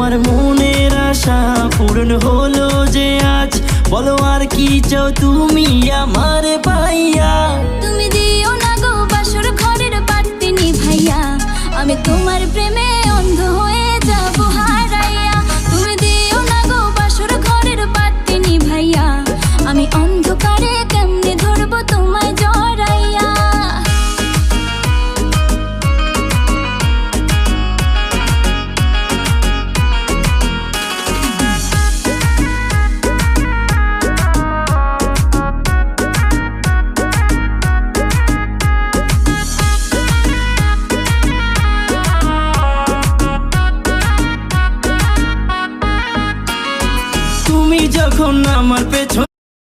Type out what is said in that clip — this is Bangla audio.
আমার মনের আশা পূরণ হলো যে আজ, বলো আর কি চাও তুমি আমার পাইয়া। তুমি দিও না গো বাসর ঘরের বাতি নিভাইয়া, আমি তোমার প্রেমে